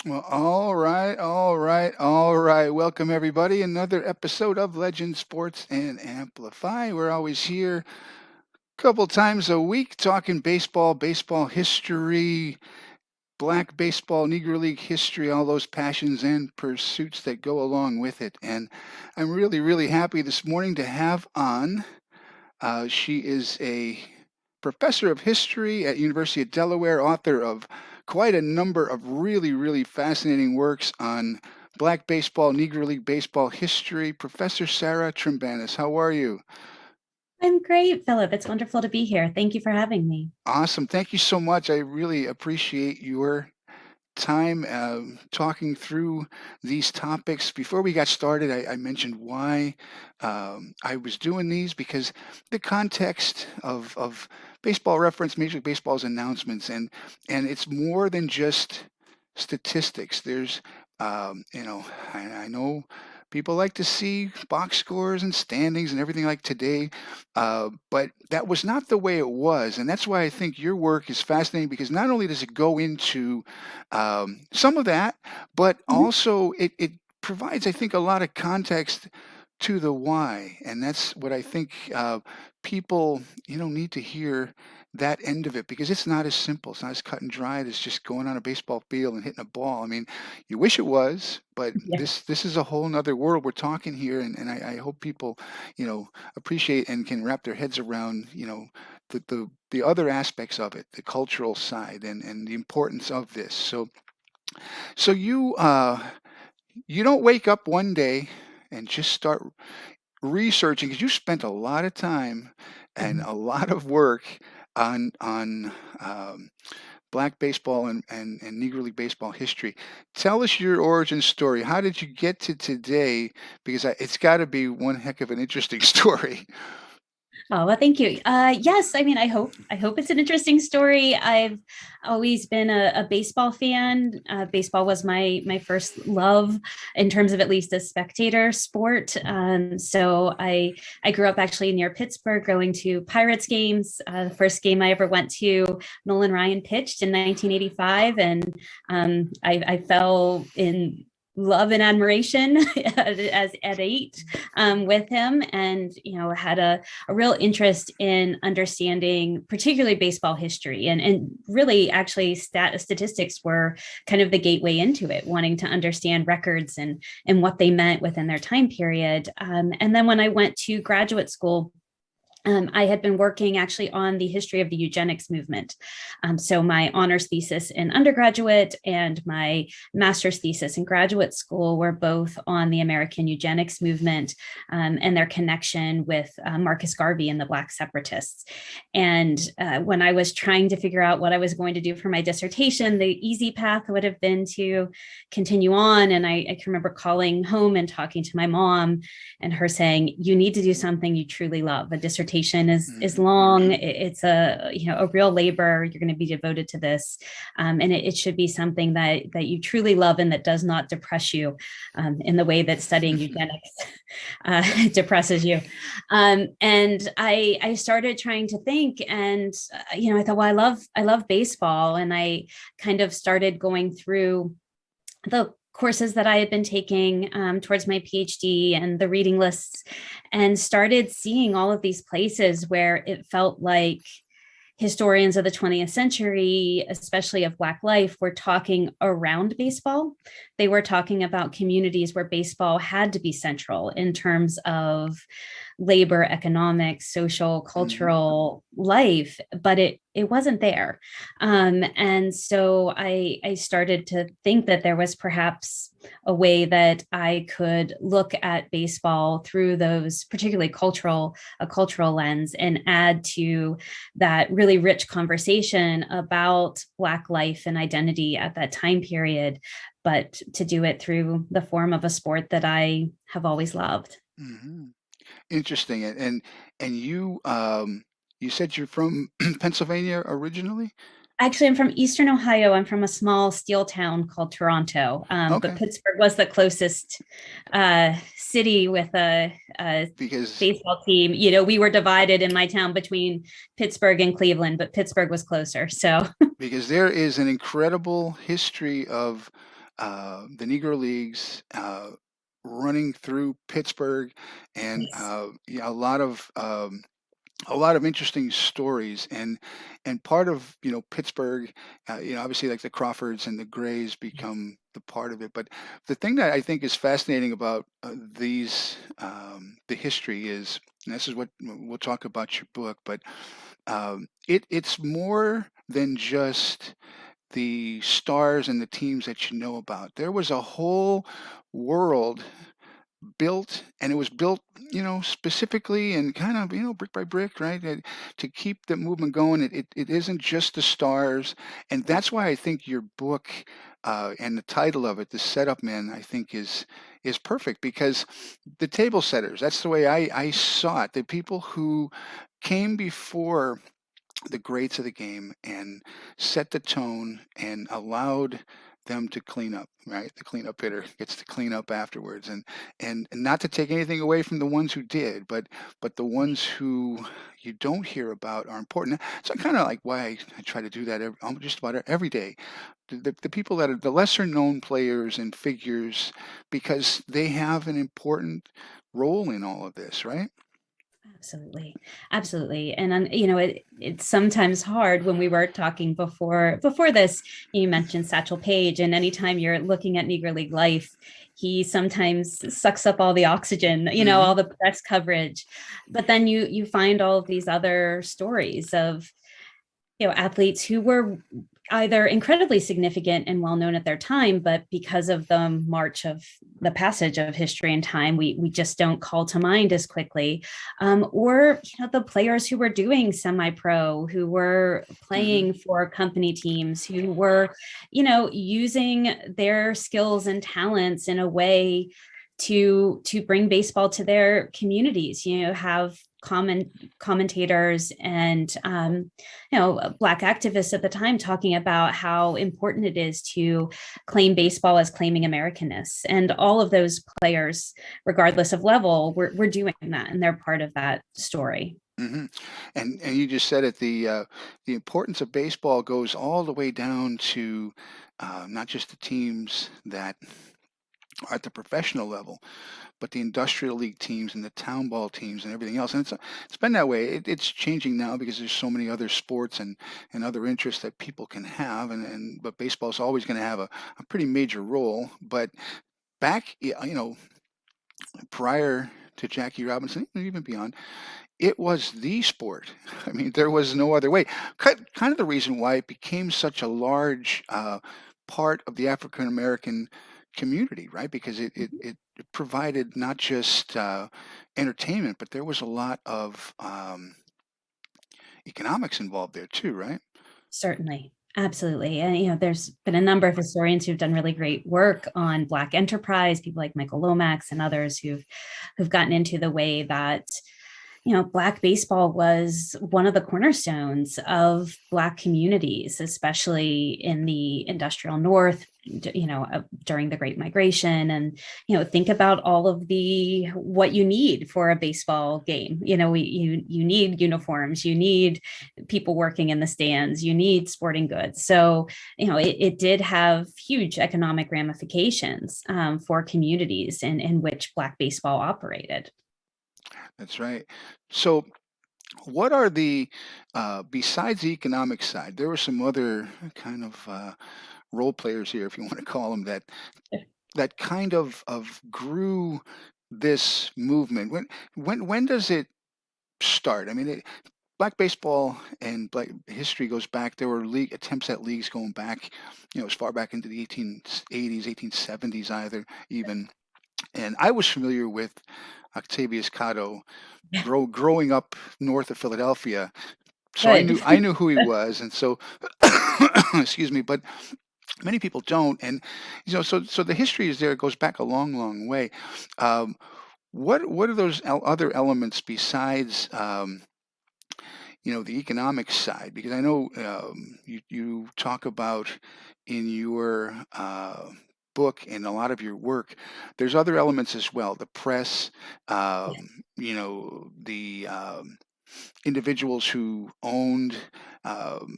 Well, all right. Welcome everybody. Another episode of Legend Sports and Amplify. We're always here a couple times a week talking baseball, baseball history, black baseball, Negro League history, all those passions and pursuits that go along with it. And I'm really, really happy this morning to have on. She is a professor of history at University of Delaware, author of quite a number of really, really fascinating works on Black baseball, Negro League baseball history. Professor Sarah Trembanis, how are you? I'm great, Philip. It's wonderful to be here. Thank you for having me. Awesome. Thank you so much. I really appreciate your time talking through these topics. Before we got started, I mentioned why I was doing these because the context of baseball reference, Major League Baseball's announcements, and it's more than just statistics. There's, I know people like to see box scores and standings and everything like today, but that was not the way it was. And that's why I think your work is fascinating because not only does it go into some of that, but Mhm. also it provides, I think, a lot of context to the why. And that's what I think people, need to hear that end of it because it's not as simple. It's not as cut and dried as just going on a baseball field and hitting a ball. I mean, you wish it was, but Yeah. this is a whole nother world we're talking here. And I hope people, appreciate and can wrap their heads around, the other aspects of it, the cultural side and the importance of this. So you don't wake up one day and just start researching because you spent a lot of time and Mhm. a lot of work on black baseball and Negro League baseball history. Tell us your origin story. How did you get to today? Because it's got to be one heck of an interesting story. Oh, well, thank you. Yes, I mean, I hope it's an interesting story. I've always been a baseball fan. Baseball was my first love in terms of at least a spectator sport. So I grew up actually near Pittsburgh, going to Pirates games. The first game I ever went to, Nolan Ryan pitched in 1985, and I fell in love and admiration as at 8 with him, and had a real interest in understanding particularly baseball history, and really actually statistics were kind of the gateway into it, wanting to understand records and what they meant within their time period. And then when I went to graduate school, I had been working actually on the history of the eugenics movement. So my honors thesis in undergraduate and my master's thesis in graduate school were both on the American eugenics movement, and their connection with Marcus Garvey and the Black separatists. And when I was trying to figure out what I was going to do for my dissertation, the easy path would have been to continue on. And I can remember calling home and talking to my mom, and her saying, "You need to do something you truly love. A dissertation is Mhm. long. It's a real labor. You're going to be devoted to this, and it should be something that you truly love and that does not depress you, in the way that studying eugenics depresses you." And I started trying to think, and I thought, well, I love baseball, and I kind of started going through the courses that I had been taking towards my PhD and the reading lists, and started seeing all of these places where it felt like historians of the 20th century, especially of Black life, were talking around baseball. They were talking about communities where baseball had to be central in terms of labor, economic, social, Mhm. cultural life, but it wasn't there. And so I started to think that there was perhaps a way that I could look at baseball through those particularly a cultural lens, and add to that really rich conversation about Black life and identity at that time period, but to do it through the form of a sport that I have always loved. Mhm. Interesting. And you said you're from Pennsylvania originally? Actually, I'm from Eastern Ohio. I'm from a small steel town called Toronto, but Okay. Pittsburgh was the closest city with a Because baseball team. We were divided in my town between Pittsburgh and Cleveland, but Pittsburgh was closer. So, because there is an incredible history of the Negro Leagues running through Pittsburgh, and Yes. yeah, a lot of interesting stories, and part of Pittsburgh, obviously like the Crawfords and the Grays become the part of it. But the thing that I think is fascinating about the history is, and this is what we'll talk about your book, but it's more than just the stars and the teams that you know about. There was a whole world built, and it was built, specifically and kind of, brick by brick, right? To keep the movement going. It isn't just the stars, and that's why I think your book and the title of it, "The Setup Man," I think is perfect, because the table setters. That's the way I saw it. The people who came before the greats of the game and set the tone and allowed them to clean up, right? The cleanup hitter gets to clean up afterwards, and not to take anything away from the ones who did, but the ones who you don't hear about are important. So kind of like why I try to do that just about every day. The people that are the lesser known players and figures, because they have an important role in all of this, right? Absolutely. Absolutely. And it's sometimes hard. When we were talking before this, you mentioned Satchel Paige, and anytime you're looking at Negro League life, he sometimes sucks up all the oxygen, Hmm. all the press coverage. But then you find all of these other stories of athletes who were either incredibly significant and well known at their time, but because of the march of the passage of history and time, we just don't call to mind as quickly. Or the players who were doing semi-pro, who were Hmm. playing for company teams, who were using their skills and talents in a way to bring baseball to their communities. Have commentators and Black activists at the time talking about how important it is to claim baseball as claiming Americanness. And all of those players, regardless of level, were doing that, and they're part of that story. Hmm. And you just said it. The importance of baseball goes all the way down to not just the teams that are at the professional level, but the industrial league teams and the town ball teams and everything else. And it's been that way. It's changing now because there's so many other sports and other interests that people can have, and but baseball is always going to have a pretty major role. But back, prior to Jackie Robinson, even beyond, it was the sport. I mean, there was no other way. Kind of the reason why it became such a large part of the African American community, right? Because it provided not just entertainment, but there was a lot of economics involved there too, right? Certainly. Absolutely. And there's been a number of historians who've done really great work on Black enterprise, people like Michael Lomax and others who've gotten into the way that Black baseball was one of the cornerstones of Black communities, especially in the industrial North, during the Great Migration. And, think about all of what you need for a baseball game. You need uniforms, you need people working in the stands, you need sporting goods. So, it did have huge economic ramifications for communities in which Black baseball operated. That's right. So, what are the besides the economic side? There were some other kind of role players here, if you want to call them that kind of grew this movement. When does it start? I mean, black baseball and black history goes back. There were league attempts at leagues going back, as far back into the 1880s, 1870s, either even. And I was familiar with Octavius Cotto growing up north of Philadelphia, so I Good. knew who he was, and so excuse me, but many people don't. And so the history is there. It goes back a long way. Um, what are those other elements besides the economic side? Because I know you talk about in your book and a lot of your work, there's other elements as well. The press, the individuals who owned. Um,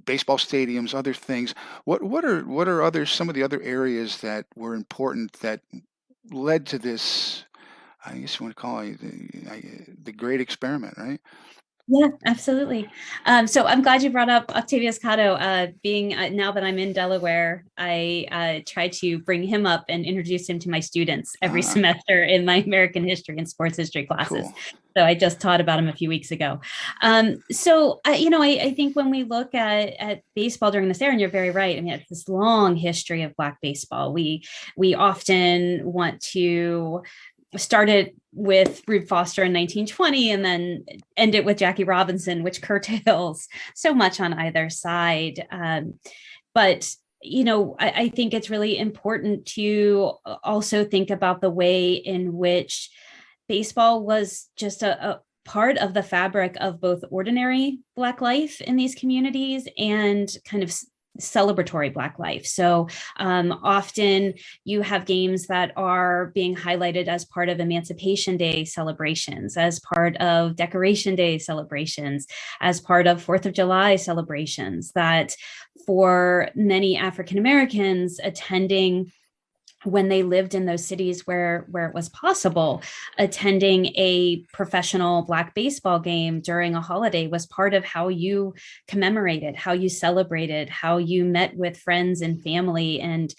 baseball stadiums, other things. What are other some of the other areas that were important that led to this? I guess you want to call it the great experiment, right? Yeah, absolutely. So I'm glad you brought up Octavius Cotto. Being now that I'm in Delaware, I try to bring him up and introduce him to my students every Ah, semester in my American history and sports history classes. cool. So I just taught about him a few weeks ago. I think when we look at baseball during this era, and you're very right. I mean, it's this long history of Black baseball. We often want to started with Rube Foster in 1920 and then end it with Jackie Robinson, which curtails so much on either side. But I think it's really important to also think about the way in which baseball was just a part of the fabric of both ordinary Black life in these communities and kind of celebratory Black life. So often you have games that are being highlighted as part of Emancipation Day celebrations, as part of Decoration Day celebrations, as part of Fourth of July celebrations, that for many African Americans attending when they lived in those cities where it was possible, attending a professional Black baseball game during a holiday was part of how you commemorated, how you celebrated, how you met with friends and family. And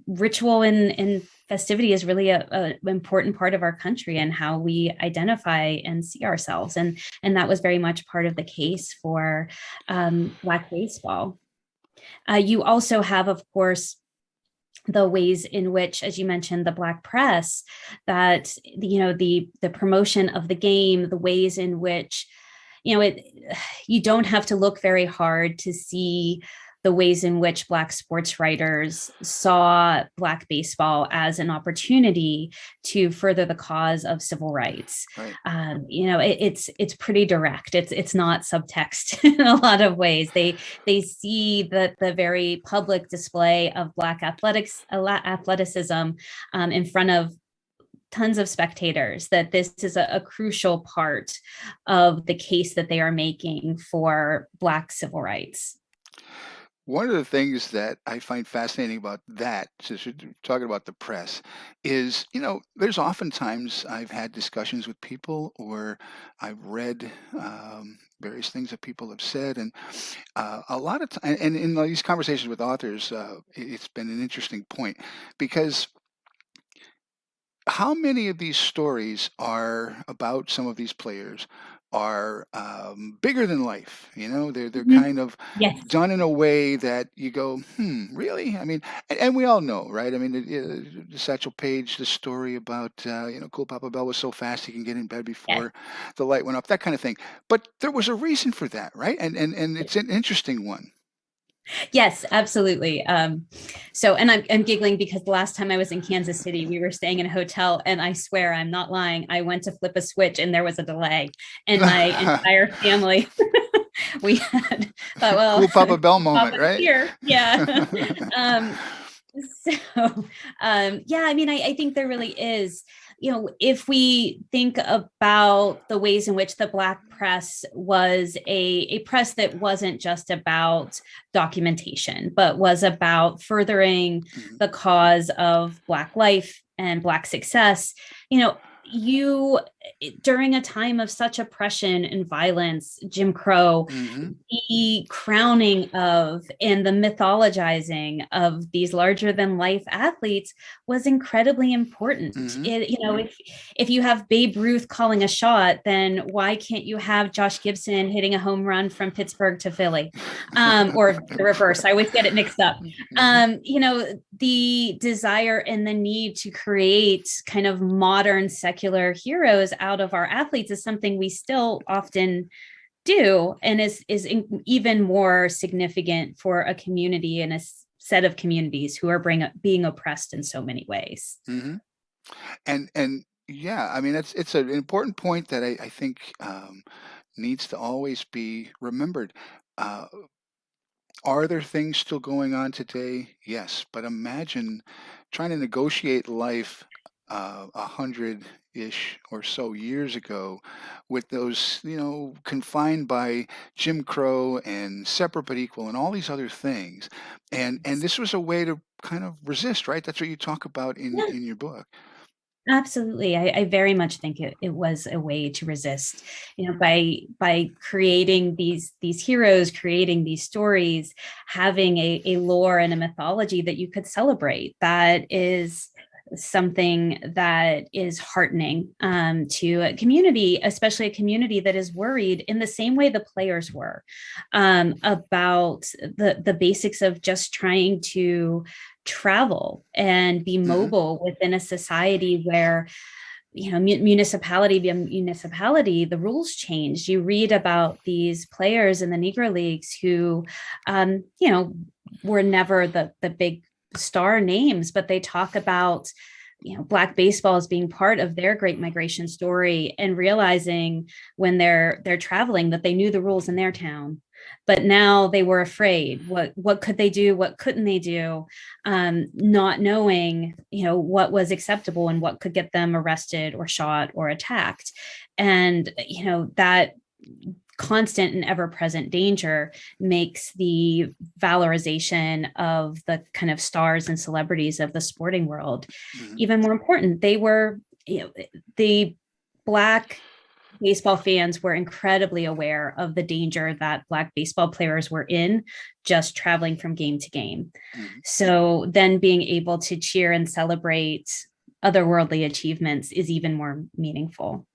ritual and festivity is really a important part of our country and how we identify and see ourselves. And that was very much part of the case for Black baseball. You also have, of course, the ways in which, as you mentioned, the Black press, that the promotion of the game, the ways in which you don't have to look very hard to see the ways in which Black sports writers saw Black baseball as an opportunity to further the cause of civil rights. Right. It's pretty direct. It's not subtext in a lot of ways. They see the very public display of Black athleticism in front of tons of spectators, that this is a crucial part of the case that they are making for Black civil rights. One of the things that I find fascinating about that, since you're talking about the press, is, there's oftentimes I've had discussions with people or I've read various things that people have said. And a lot of time, and in these conversations with authors, it's been an interesting point because how many of these stories are about some of these players are bigger than life? They're Mhm. kind of Yes. done in a way that you go, really? I mean, and we all know, right? I mean, the Satchel Paige, the story about Cool Papa Bell was so fast he can get in bed Yes. before the light went up, that kind of thing. But there was a reason for that, right? And it's an interesting one. Yes, absolutely. And I'm giggling because the last time I was in Kansas City, we were staying in a hotel, and I swear I'm not lying. I went to flip a switch, and there was a delay, and my entire family we had thought, well, Cool Papa Bell moment, Papa's right? here, yeah. um, so yeah, I mean, I think there really is, if we think about the ways in which the Black press was a press that wasn't just about documentation, but was about furthering Mhm, the cause of Black life and Black success, you during a time of such oppression and violence, Jim Crow, mhm, the crowning of and the mythologizing of these larger than life athletes was incredibly important. mhm. If you have Babe Ruth calling a shot, then why can't you have Josh Gibson hitting a home run from Pittsburgh to Philly, or the reverse? I always get it mixed up. Mhm, The desire and the need to create kind of modern secular heroes out of our athletes is something we still often do, and even more significant for a community and a set of communities who are being oppressed in so many ways. mhm. And yeah, I mean it's an important point that I think needs to always be remembered. Uh, are there things still going on today? Yes, but imagine trying to negotiate life. 100-ish or so years ago, with those, confined by Jim Crow and separate but equal and all these other things. And this was a way to kind of resist, right? That's what you talk about in Yeah, your book. absolutely. I very much think it was a way to resist, by creating these heroes, creating these stories, having a lore and a mythology that you could celebrate. That is something that is heartening, to a community, especially a community that is worried in the same way the players were, about the basics of just trying to travel and be Hmm. mobile within a society where, municipality be a municipality, the rules changed. You read about these players in the Negro Leagues who, were never the big star names, but they talk about, black baseball as being part of their great migration story, and realizing when they're traveling that they knew the rules in their town, but now they were afraid. What could they do, what couldn't they do, not knowing, what was acceptable and what could get them arrested or shot or attacked. And that constant and ever-present danger makes the valorization of the kind of stars and celebrities of the sporting world Hmm. even more important. They were, the black baseball fans were incredibly aware of the danger that black baseball players were in, just traveling from game to game. Hmm. So then being able to cheer and celebrate otherworldly achievements is even more meaningful.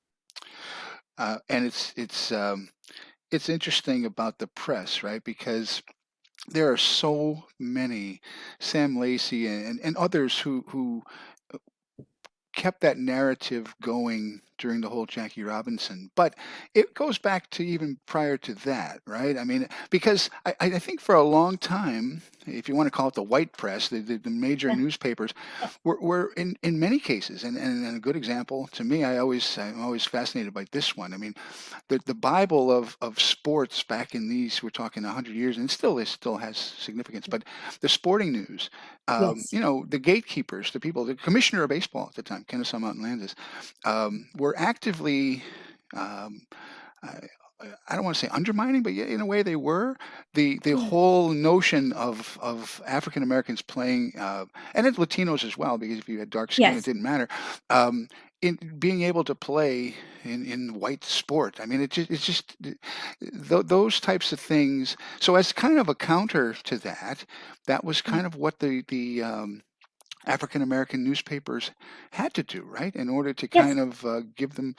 And it's interesting about the press, right? Because there are so many, Sam Lacey and others who kept that narrative going during the whole Jackie Robinson. But it goes back to even prior to that, right? I mean, because I think for a long time, if you want to call it the white press, the major Yeah. newspapers were in many cases, and a good example to me, I'm always fascinated by this one. I mean, the Bible of sports back in these, we're talking 100 years, and it still has significance, but the sporting news, Yes. the gatekeepers, the people, the commissioner of baseball at the time, Kennesaw Mountain Landis, were actively, um, I, I don't want to say undermining, but yeah, in a way they were the Yeah. whole notion of African Americans playing, and it's Latinos as well, because if you had dark skin, it Yes. didn't matter. Um, in being able to play in white sport, I mean, those types of things. So as kind of a counter to that, that was Yeah. kind of what the African American newspapers had to do, right, in order to Yes. kind of give them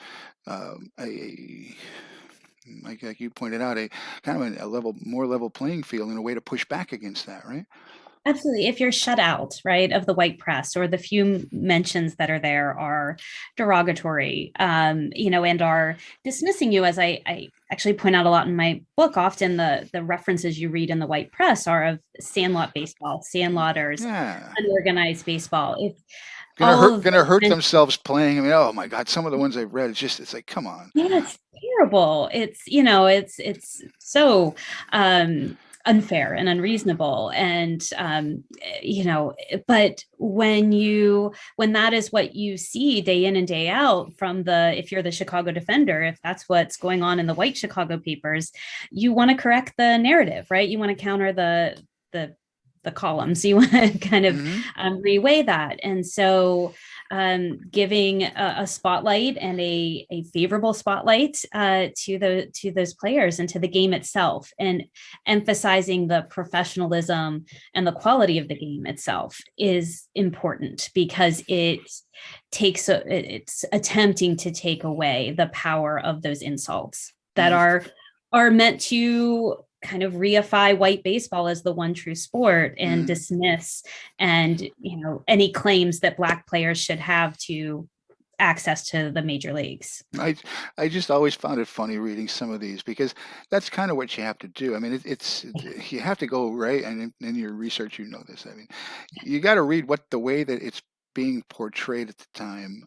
like you pointed out, a kind of a more level playing field and a way to push back against that, right? Absolutely. If you're shut out, right, of the white press, or the few mentions that are there are derogatory, and are dismissing you, as I actually point out a lot in my book, often the references you read in the white press are of sandlot baseball, sandlotters, Yeah, unorganized baseball. If all of gonna hurt the themselves playing. I mean, oh my God, some of the ones I've read, it's like, come on. Yeah, it's terrible. It's so unfair and unreasonable. And but when that is what you see day in and day out from the if you're the Chicago Defender, if that's what's going on in the white Chicago papers, you want to correct the narrative, right? You want to counter the the columns. You want to kind of Hmm. reweigh that. And so giving a spotlight, and a favorable spotlight, to those players and to the game itself, and emphasizing the professionalism and the quality of the game itself is important, because it's attempting to take away the power of those insults that Hmm. are meant to kind of reify white baseball as the one true sport, and Hmm. dismiss and any claims that black players should have to access to the major leagues. I I just always found it funny reading some of these, because that's kind of what you have to do. I mean, you have to go right, and in your research, you know this. I mean, you got to read what the way that it's being portrayed at the time.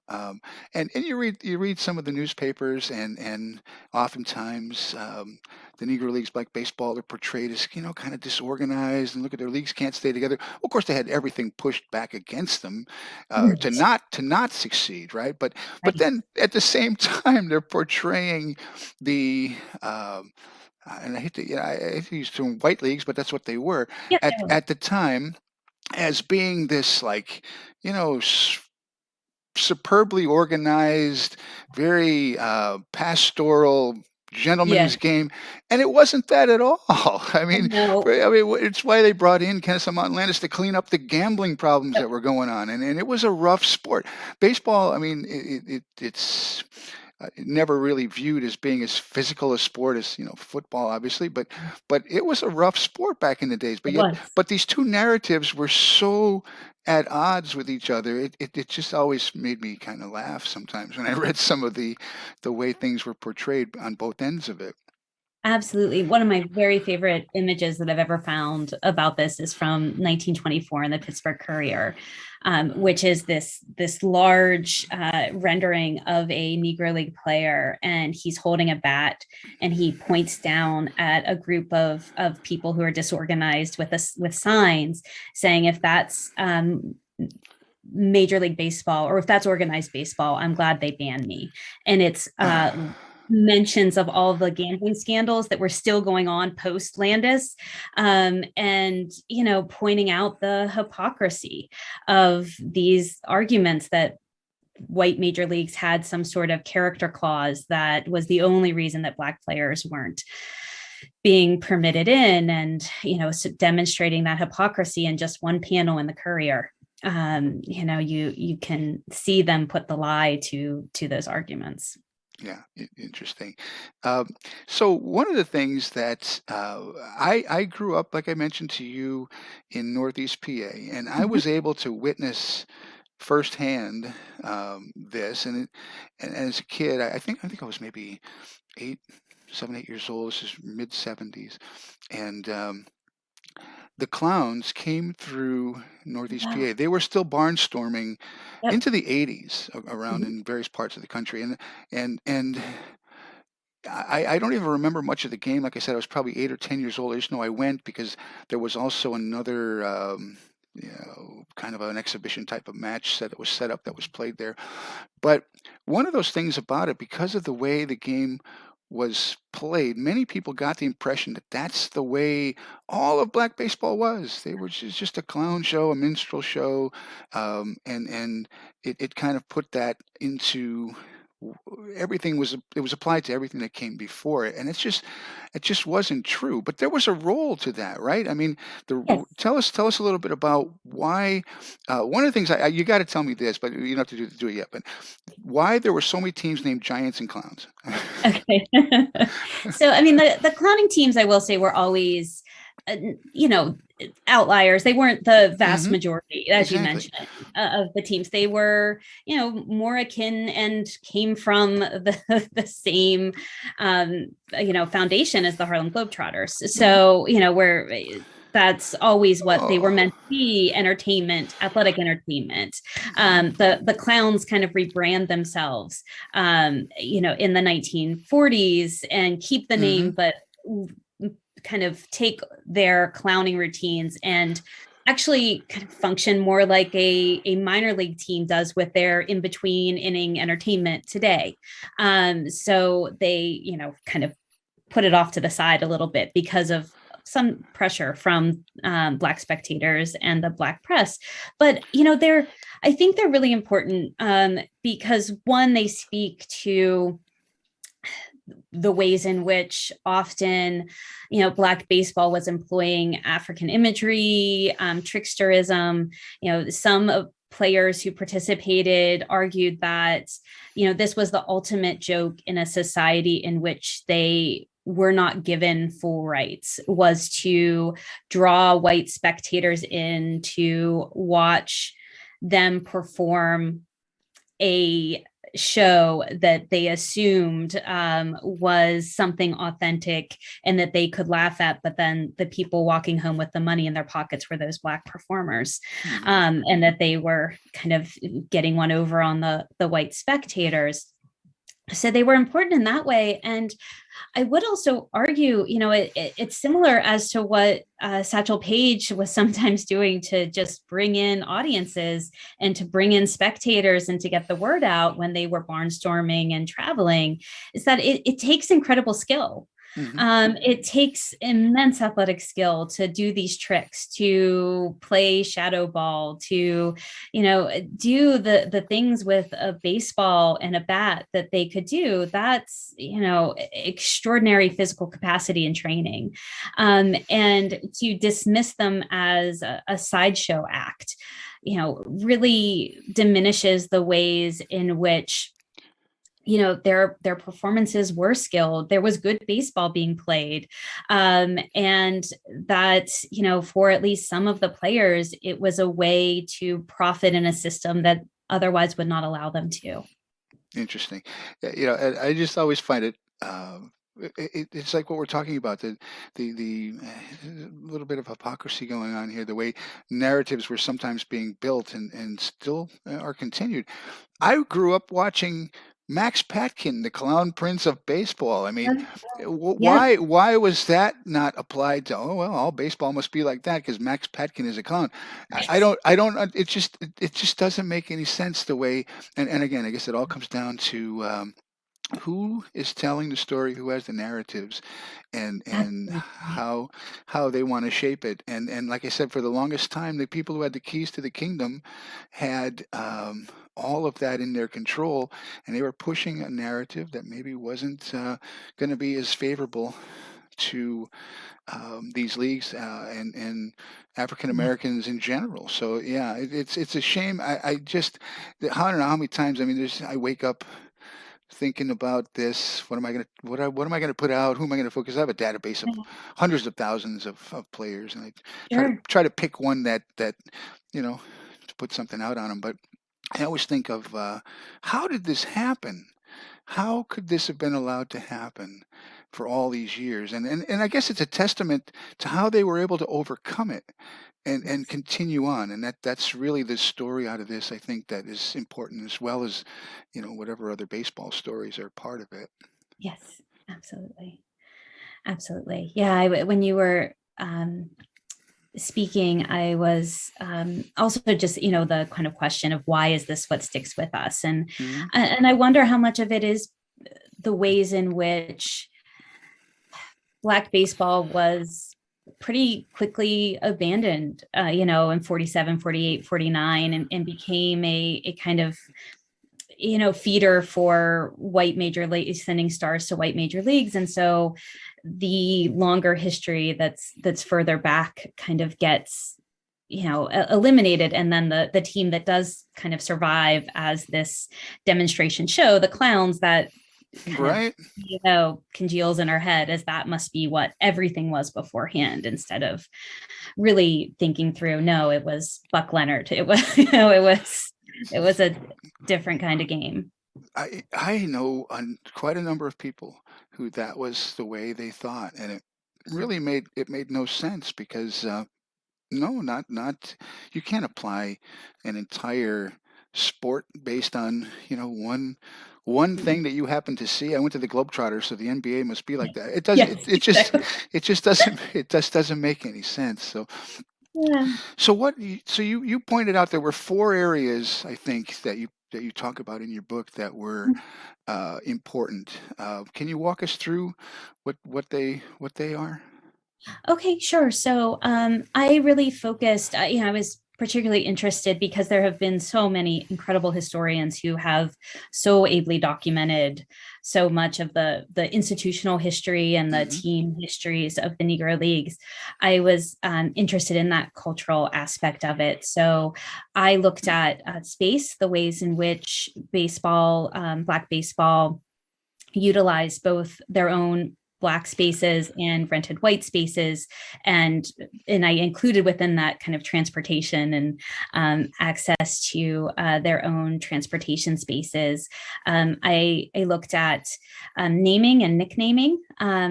And you read some of the newspapers, and oftentimes the Negro Leagues, like baseball, are portrayed as, kind of disorganized, and look at their leagues can't stay together. Of course, they had everything pushed back against them Right. to not succeed, right? But Right. then at the same time, they're portraying the and I hate to, I hate to use the term white leagues, but that's what they were Yeah, no, at the time, as being this, like, you know s- superbly organized, very pastoral yeah, gentleman's game, and it wasn't that at all. I I mean, know. it's why they brought in Kennesaw Mountain Landis to clean up the gambling problems Yep. that were going on, and it was a rough sport. Baseball, I mean, it's never really viewed as being as physical a sport as, football, obviously, but it was a rough sport back in the days. It was. But these two narratives were so at odds with each other. It just always made me kind of laugh sometimes when I read some of the way things were portrayed on both ends of it. Absolutely. One of my very favorite images that I've ever found about this is from 1924 in the Pittsburgh Courier, which is this large rendering of a Negro League player, and he's holding a bat, and he points down at a group of people who are disorganized with signs saying, if that's Major League Baseball, or if that's organized baseball, I'm glad they banned me. And it's mentions of all of the gambling scandals that were still going on post Landis, and pointing out the hypocrisy of these arguments that white major leagues had some sort of character clause that was the only reason that black players weren't being permitted in, and demonstrating that hypocrisy in just one panel in the Courier. You can see them put the lie to those arguments. Yeah, interesting. Um, so one of the things that I grew up, like I mentioned to you, in Northeast PA, and I Mhm. was able to witness firsthand this. And as a kid, I think I was maybe 8 7 8 years old. This is mid 70s, and the clowns came through Northeast Wow. PA. They were still barnstorming Yep. into the 80s around Mhm. in various parts of the country, and I don't even remember much of the game. Like I said, I was probably 8 or 10 years old. I just know I went because there was also another, kind of an exhibition type of match that was set up that was played there. But one of those things about it, because of the way the game was played, many people got the impression that that's the way all of black baseball was. They were just a clown show, a minstrel show, and it kind of put that into everything was it was applied to everything that came before it, and it just wasn't true. But there was a role to that, right? I mean, Yes. tell us a little bit about why. One of the things you got to tell me this, but you don't have to do it yet. But why there were so many teams named Giants and Clowns? Okay. So, I mean, the clowning teams, I will say, were always, uh, you know, outliers. They weren't the vast Hmm. majority, as you Exactly. mentioned, of the teams. They were, more akin and came from the same, foundation as the Harlem Globetrotters. Hmm. So, where that's always what they were Oh. meant to be: entertainment, athletic entertainment. The clowns kind of rebrand themselves, in the 1940s, and keep the name, Hmm. but kind of take their clowning routines and actually kind of function more like a minor league team does with their in between inning entertainment today. So they, kind of put it off to the side a little bit because of some pressure from black spectators and the black press. But I think they're really important, because one, they speak to the ways in which often, black baseball was employing African imagery, tricksterism. Some of players who participated argued that, this was the ultimate joke in a society in which they were not given full rights, was to draw white spectators in to watch them perform a show that they assumed was something authentic and that they could laugh at, but then the people walking home with the money in their pockets were those Black performers, Mhm. and that they were kind of getting one over on the white spectators. So they were important in that way. And I would also argue, it's similar as to what Satchel Paige was sometimes doing to just bring in audiences and to bring in spectators and to get the word out when they were barnstorming and traveling, is that it takes incredible skill. Mhm. It takes immense athletic skill to do these tricks, to play shadow ball, to, do the things with a baseball and a bat that they could do. That's, extraordinary physical capacity and training. And to dismiss them as a sideshow act, really diminishes the ways in which their performances were skilled. There was good baseball being played, and that for at least some of the players it was a way to profit in a system that otherwise would not allow them to. Interesting. And I just always find it. It's like what we're talking about, the little bit of hypocrisy going on here, the way narratives were sometimes being built and still are continued. I grew up watching Max Patkin, the Clown Prince of Baseball. I mean, Yeah. why was that not applied to? Oh well, all baseball must be like that because Max Patkin is a clown. I don't. It just doesn't make any sense the way. And again, I guess it all comes down to who is telling the story, who has the narratives, and Absolutely. how they want to shape it. And like I said, for the longest time, the people who had the keys to the kingdom had all of that in their control, and they were pushing a narrative that maybe wasn't going to be as favorable to these leagues and African Yeah. Americans in general. So yeah, it's a shame. I just I don't know how many times. I mean, I wake up thinking about this. What am I going to what am I going to put out? Who am I going to focus? I have a database of hundreds of thousands of players, and I try to Sure. try to pick one that you know to put something out on them. But I always think of how did this happen? How could this have been allowed to happen for all these years? And I guess it's a testament to how they were able to overcome it and Yes. continue on. And that's really the story out of this. I think that is important as well as whatever other baseball stories are part of it. Yes. Absolutely. Absolutely. Yeah. When you were speaking, I was also just, the kind of question of why is this what sticks with us? Hmm. And I wonder how much of it is the ways in which Black baseball was pretty quickly abandoned, in 47, 48, 49, and became a kind of, feeder for white major league, sending stars to white major leagues. And so the longer history that's further back kind of gets eliminated, and then the team that does kind of survive as this demonstration show, the clowns, that kind of Right. congeals in our head as that must be what everything was beforehand, instead of really thinking through, no, it was Buck Leonard, it was it was a different kind of game. I know quite a number of people who that was the way they thought, and it really made no sense because no, not you can't apply an entire sport based on one thing that you happen to see. I went to the Globetrotters, so the NBA must be like that. It does Yes, it just exactly. it just doesn't it just doesn't make any sense. Yeah. So you pointed out there were four areas I think that you talk about in your book that were important. Can you walk us through what they are? Okay, sure. So I really focused, I was particularly interested because there have been so many incredible historians who have so ably documented so much of the institutional history and the Hmm. team histories of the Negro Leagues. I was interested in that cultural aspect of it. So I looked at space, the ways in which baseball, Black baseball, utilize both their own Black spaces and rented white spaces, and I included within that kind of transportation and access to their own transportation spaces. I looked at naming and nicknaming.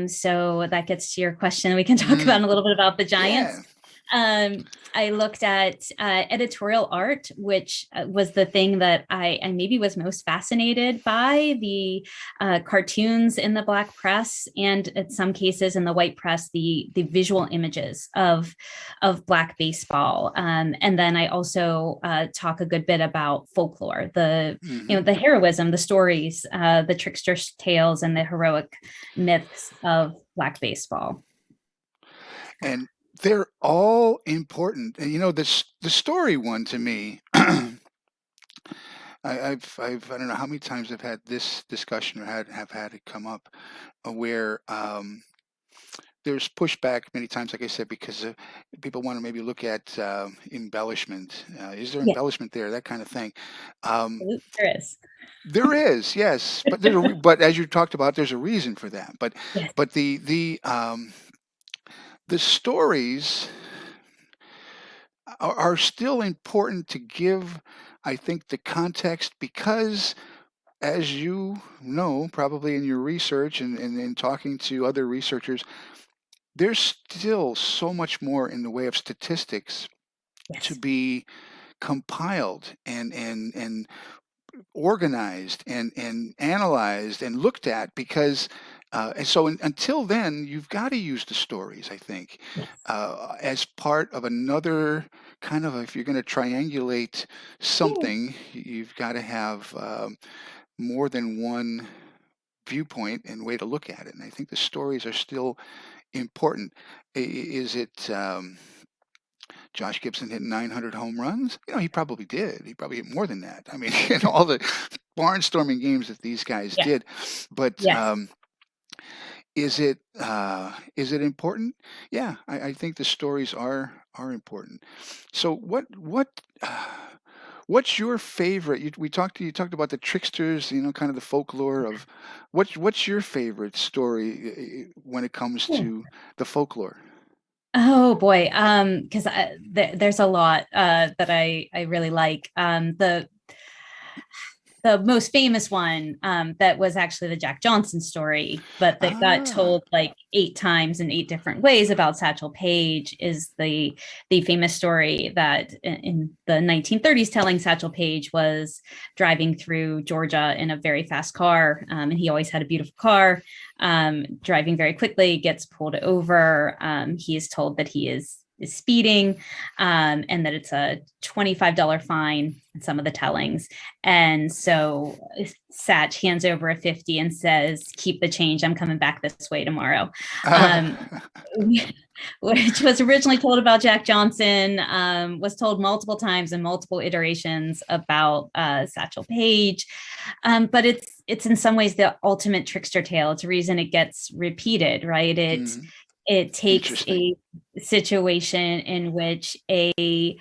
So that gets to your question. We can talk Mm, about a little bit about the yeah. Giants. Um, I looked at editorial art, which was the thing that I maybe was most fascinated by, the cartoons in the Black press, and in some cases in the white press, the visual images of Black baseball. And then I also talk a good bit about folklore, Hmm. the heroism, the stories, the trickster tales, and the heroic myths of Black baseball. And they're all important. And, the story one to me, I don't know how many times I've had this discussion or have had it come up, where there's pushback many times, like I said, because people want to maybe look at embellishment. Is there Yeah, embellishment there? That kind of thing. Um, there is. there is, yes, but but as you talked about, there's a reason for that. But Yes. but the stories are still important to give, I think, the context, because as you know, probably in your research and in talking to other researchers, there's still so much more in the way of statistics to Yes. be compiled and organized and analyzed and looked at, because and so until then you've got to use the stories, I think, Yes. as part of another kind of, if you're going to triangulate Yeah. something, you've got to have more than one viewpoint and way to look at it. And I think the stories are still important. Is it Josh Gibson hit 900 home runs? He probably did. He probably hit more than that. I mean, in all the barnstorming games that these guys Yeah. did. But Yes. is it important? Yeah, I think the stories are important. So what's your favorite? You talked about the tricksters, kind of the folklore of what's your favorite story when it comes Yeah. to the folklore? Oh boy. Because there's a lot that I really like. The most famous one, that was actually the Jack Johnson story, but that got Ah, told like 8 times in 8 different ways about Satchel Paige, is the famous story that in the 1930s, telling Satchel Paige was driving through Georgia in a very fast car, and he always had a beautiful car. Driving very quickly, gets pulled over. He is told that he is speeding, and that it's a $25 fine in some of the tellings. And so Satch hands over a 50 and says, "Keep the change. I'm coming back this way tomorrow." Um, which was originally told about Jack Johnson, was told multiple times in multiple iterations about Satchel Paige. But it's in some ways the ultimate trickster tale. It's a reason it gets repeated, right? mhm. It takes Interesting. a situation in which a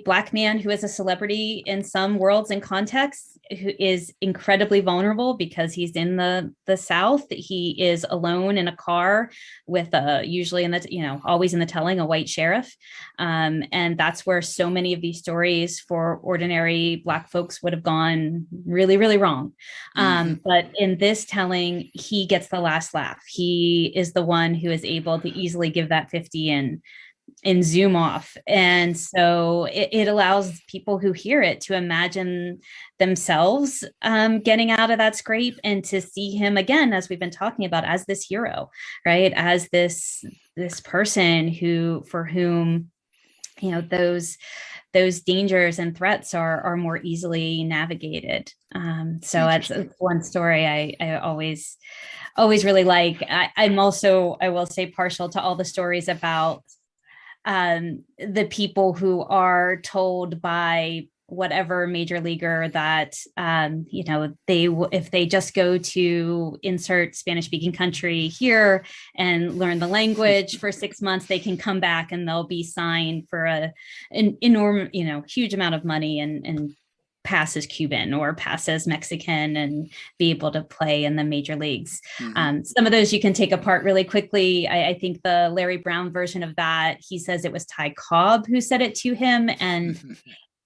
Black man who is a celebrity in some worlds and contexts, who is incredibly vulnerable because he's in the South. He is alone in a car with usually in the always in the telling, a white sheriff, and that's where so many of these stories for ordinary Black folks would have gone really, really wrong. Mhm. But in this telling, he gets the last laugh. He is the one who is able to easily give that 50 and zoom off. And so it allows people who hear it to imagine themselves getting out of that scrape, and to see him again, as we've been talking about, as this hero, right? As this person who, for whom, those dangers and threats are more easily navigated. So it's Interesting. one story I always really like. I'm also, I will say, partial to all the stories about the people who are told by whatever major leaguer that they if they just go to insert Spanish speaking country here and learn the language for 6 months, they can come back and they'll be signed for an enormous, huge amount of money, and pass as Cuban or pass as Mexican and be able to play in the major leagues. Hmm. Some of those you can take apart really quickly. I think the Larry Brown version of that, he says it was Ty Cobb who said it to him. And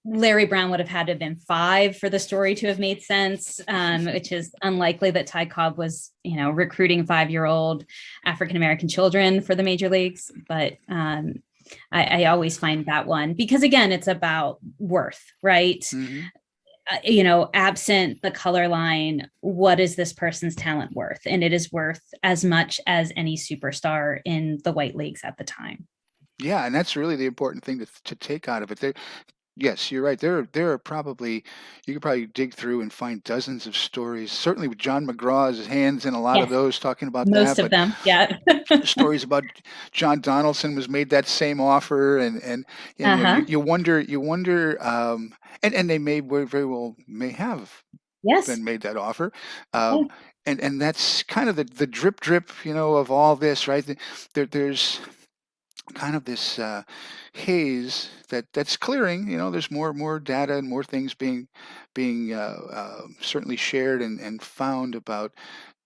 Larry Brown would have had to have been 5 for the story to have made sense, which is unlikely that Ty Cobb was, recruiting 5-year-old African American children for the major leagues. But I always find that one because, again, it's about worth, right? Hmm. Absent the color line, what is this person's talent worth? And it is worth as much as any superstar in the white leagues at the time. Yeah, and that's really the important thing to take out of it. Yes, you're right. There are probably you could probably dig through and find dozens of stories. Certainly with John McGraw's hands in a lot of Yes, those talking about most that, of but them. Yeah. stories about John Donaldson was made that same offer, and Uh-huh. you wonder, and they very well may have Yes. been made that offer, Yeah. um, and that's kind of the drip drip, of all this, right? There's kind of this haze that's clearing. There's more data and more things being certainly shared and found about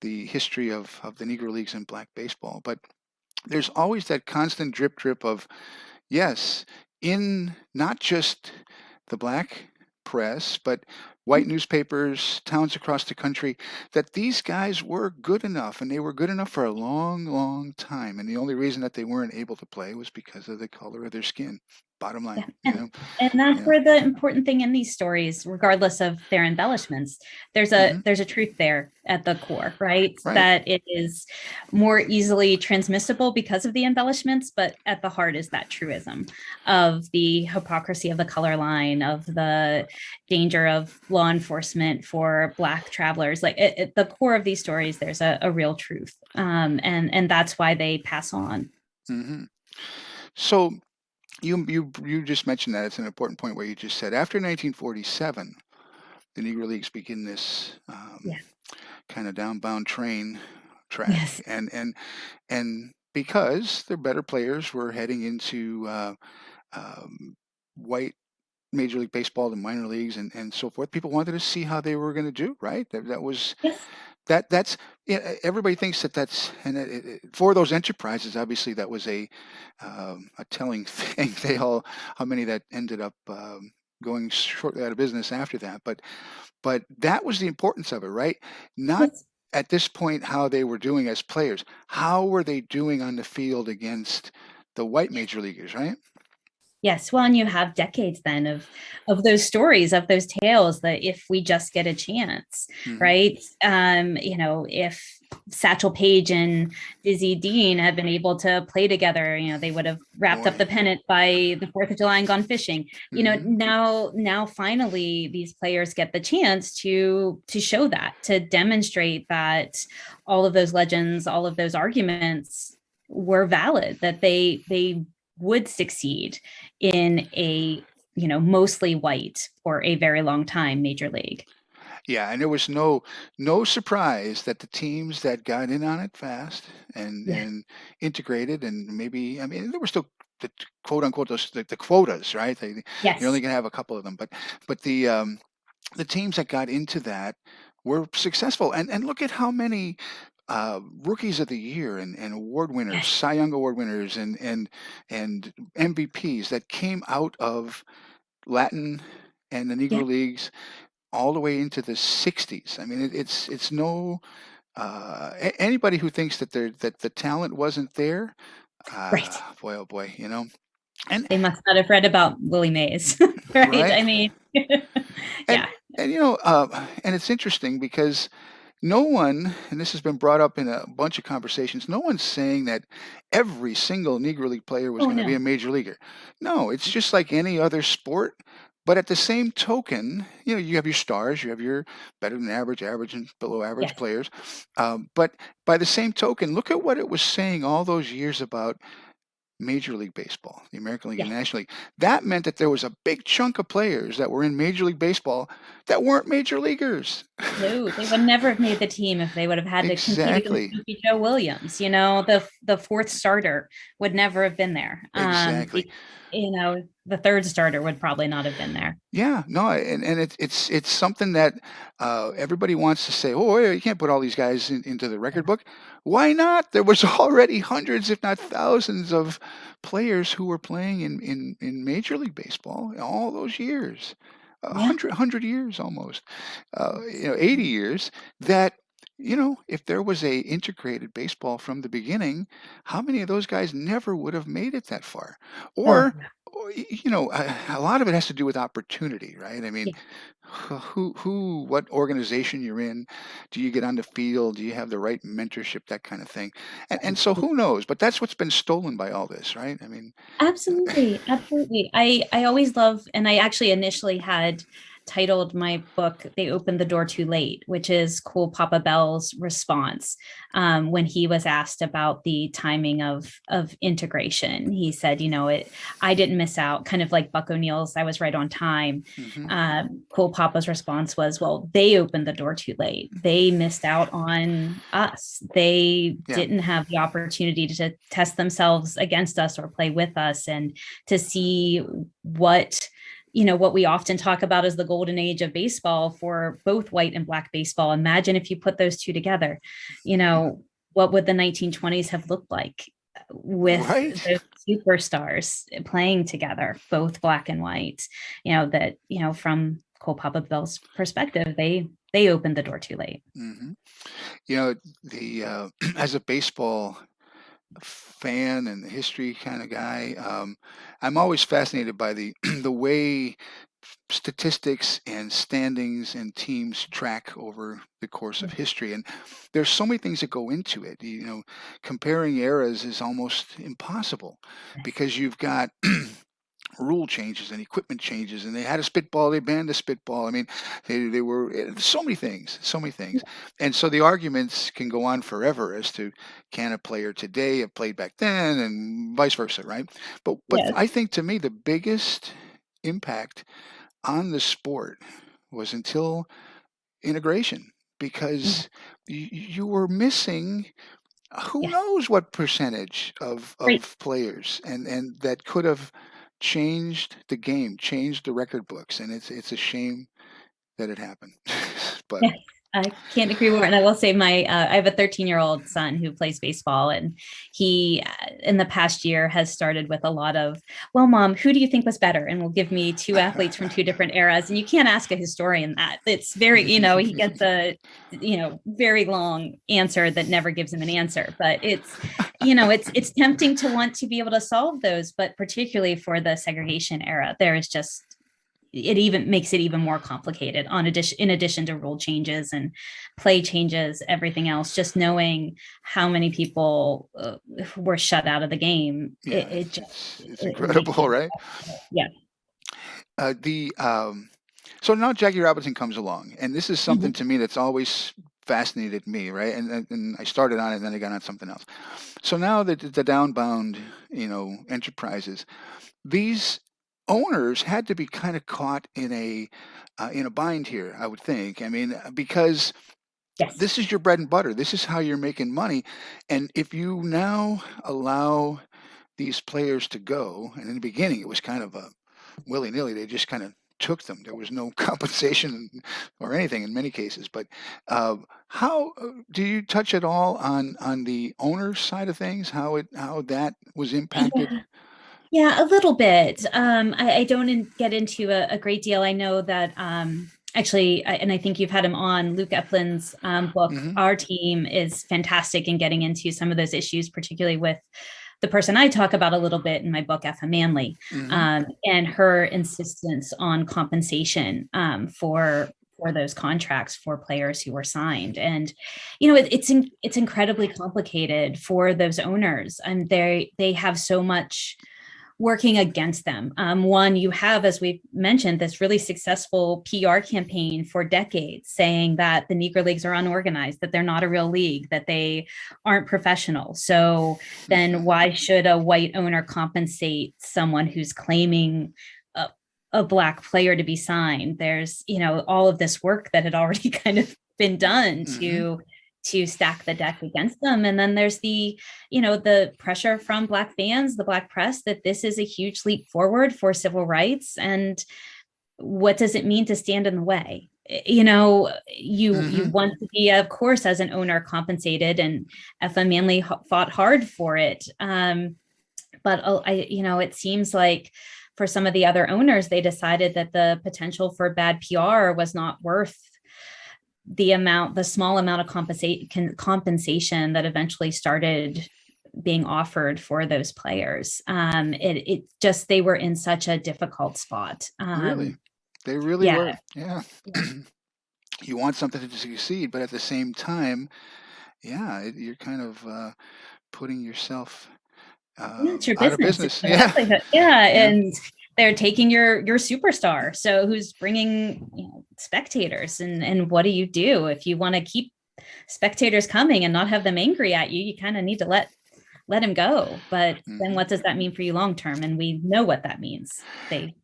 the history of the Negro Leagues in black baseball. But there's always that constant drip drip of, yes, in not just the black press, but white newspapers, towns across the country, that these guys were good enough, and they were good enough for a long, long time. And the only reason that they weren't able to play was because of the color of their skin. Bottom line, Yeah. And that's yeah. where the important thing in these stories, regardless of their embellishments, Hmm. there's a truth there at the core, right? Right. That it is more easily transmissible because of the embellishments, but at the heart is that truism of the hypocrisy of the color line, of the danger of law enforcement for Black travelers. Like the core of these stories, there's a real truth, and that's why they pass on. Hmm. So you just mentioned that it's an important point where you just said after 1947, the Negro Leagues begin this Yeah. kind of downbound train track, Yes. and because their better players were heading into um, white Major League Baseball, the minor leagues, and so forth, people wanted to see how they were going to do. Right? That was Yes. that's yeah, everybody thinks that's and for those enterprises, obviously that was a telling thing. They all how many that ended up going shortly out of business after that, but that was the importance of it, right? Not Yes. at this point how they were doing as players. How were they doing on the field against the white major leaguers, right? Yes, well, and you have decades then of those stories, of those tales that if we just get a chance, Hmm. right? If Satchel Paige and Dizzy Dean had been able to play together, they would have wrapped up Boy. the pennant by the 4th of July and gone fishing. Hmm. Now finally these players get the chance to show that, to demonstrate that all of those legends, all of those arguments were valid, that they would succeed in a mostly white for a very long time major league. Yeah, and there was no surprise that the teams that got in on it fast Yeah. and integrated, and maybe, I mean, there were still the quote unquote the quotas, right? You're only Yes. gonna have a couple of them, but the teams that got into that were successful. And look at how many rookies of the year and award winners, Yes. Cy Young award winners, and MVPs that came out of Latin and the Yeah. Negro leagues all the way into the 60s. I mean, it's no anybody who thinks that the talent wasn't there. Right. Boy, oh boy, and They must not have read about Willie Mays, right? right, I mean, and yeah. and it's interesting because no one, and this has been brought up in a bunch of conversations, no one's saying that every single Negro League player was Oh going to be no. a major leaguer. No, it's just like any other sport. But at the same token, you have your stars, you have your better than average, average, and below average Yes. players. But by the same token, look at what it was saying all those years about Major League Baseball, the American League and Yes. National League. That meant that there was a big chunk of players that were in Major League Baseball that weren't major leaguers. No, they would never have made the team if they would have had to compete against Exactly. Goofy Joe Williams. The fourth starter would never have been there. Exactly. The third starter would probably not have been there. Yeah, no, and it's something that everybody wants to say. Oh, yeah, you can't put all these guys into the record book. Why not? There was already hundreds, if not thousands, of players who were playing in Major League Baseball all those years, Yeah. 100 years almost, 80 years. That if there was a integrated baseball from the beginning, how many of those guys never would have made it that far? Oh, A lot of it has to do with opportunity, right? I mean, yeah, what organization you're in, do you get on the field? Do you have the right mentorship, that kind of thing? And so who knows? But that's what's been stolen by all this, right? I mean, absolutely, absolutely. I always love, and I actually initially had titled my book "They Opened the Door Too Late," which is Cool Papa Bell's response when he was asked about the timing of integration. He said, I didn't miss out, kind of like Buck O'Neill's "I was right on time." hmm Cool Papa's response was, "Well, they opened the door too late. They missed out on us. They yeah, didn't have the opportunity to test themselves against us or play with us and to see what we often talk about as the golden age of baseball for both white and black baseball. Imagine if you put those two together, you know, what would the 1920s have looked like with right. those superstars playing together, both black and white? From Cole Papa Bell's perspective, they opened the door too late. hmm You know, the as a baseball fan and history kind of guy, I'm always fascinated by the the way statistics and standings and teams track over the course of history. And there's so many things that go into it. Comparing eras is almost impossible because you've got rule changes and equipment changes, and they had a spitball, they banned the spitball. I mean, they were so many things, so many things. And so the arguments can go on forever as to can a player today have played back then and vice versa, right? But Yes. I think to me the biggest impact on the sport was until integration, Mhm. because you were missing who Yes. knows what percentage of Right. players, and that could have changed the game, changed the record books, and it's a shame that it happened. But Yes, I can't agree more. And I will say, I have a 13-year-old son who plays baseball, and he, in the past year, has started with a lot of, "Well, Mom, who do you think was better?" And will give me two athletes from two different eras. And you can't ask a historian that. It's very, he gets a, very long answer that never gives him an answer. But it's tempting to want to be able to solve those, but particularly for the segregation era, there is just it even makes it even more complicated in addition to rule changes and play changes, everything else, just knowing how many people were shut out of the game, yeah, it just it's it makes incredible, it. right? Yeah. The So now Jackie Robinson comes along, and this is something Mhm. to me that's always fascinated me, right? And I started on it, and then I got on something else. So now the downbound, enterprises, these owners had to be kind of caught in a bind here, I would think. I mean, because Yes. this is your bread and butter. This is how you're making money, and if you now allow these players to go, and in the beginning it was kind of a willy nilly. They just kind of took them. There was no compensation or anything in many cases. But how do you touch at all on the owner side of things? How that was impacted? Yeah. Yeah, a little bit. I don't get into a great deal. I know that actually, and I think you've had him on, Luke Eplin's book, hmm Our Team, is fantastic in getting into some of those issues, particularly with the person I talk about a little bit in my book, F. Manley, hmm and her insistence on compensation for those contracts for players who were signed. And it's incredibly complicated for those owners, and they have so much working against them. One, you have, as we've mentioned, this really successful PR campaign for decades saying that the Negro Leagues are unorganized, that they're not a real league, that they aren't professional. So then why should a white owner compensate someone who's claiming a Black player to be signed. There's, all of this work that had already kind of been done Hmm. to stack the deck against them. And then there's the pressure from Black fans, the Black press, that this is a huge leap forward for civil rights. And what does it mean to stand in the way? You Hmm. want to be, of course, as an owner, compensated, and FM Manly fought hard for it. But it seems like for some of the other owners, they decided that the potential for bad PR was not worth the small amount of compensation that eventually started being offered for those players. It just, they were in such a difficult spot. Really, they really Yeah, were. Yeah. You want something to succeed, but at the same time, yeah, you're kind of putting yourself it's your out of business, it's business. your Yeah. livelihood. Yeah, Yeah. and they're taking your superstar. So who's bringing spectators, and what do you do if you want to keep spectators coming and not have them angry at you? You kind of need to let him go. But then Hmm. what does that mean for you long term? And we know what that means. They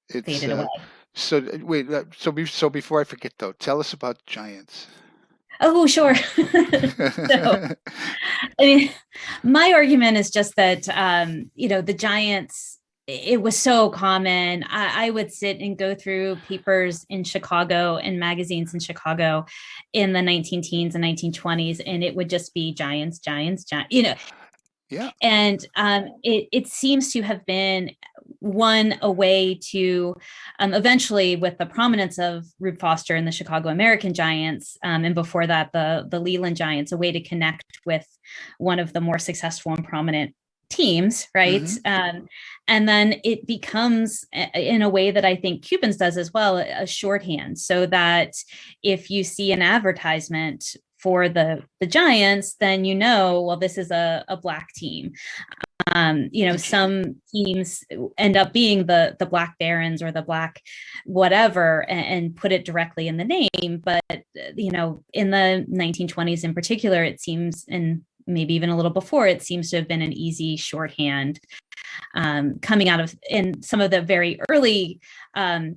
It's faded away. so wait. So before I forget though, tell us about Giants. Oh, sure. So, I mean, my argument is just that, the Giants, it was so common. I would sit and go through papers in Chicago and magazines in Chicago in the 19 teens and 1920s, and it would just be Giants, Giants, Giants. Yeah. And it seems to have been a way to, eventually, with the prominence of Rube Foster and the Chicago American Giants, and before that the Leland Giants, a way to connect with one of the more successful and prominent teams, right? Hmm. And then it becomes, in a way that I think Cubans does as well, a shorthand, so that if you see an advertisement for the Giants, then well, this is a Black team. Interesting. Some teams end up being the Black Barons or the Black whatever, and put it directly in the name. But in the 1920s in particular, it seems, and maybe even a little before, it seems to have been an easy shorthand, coming out of, in some of the very early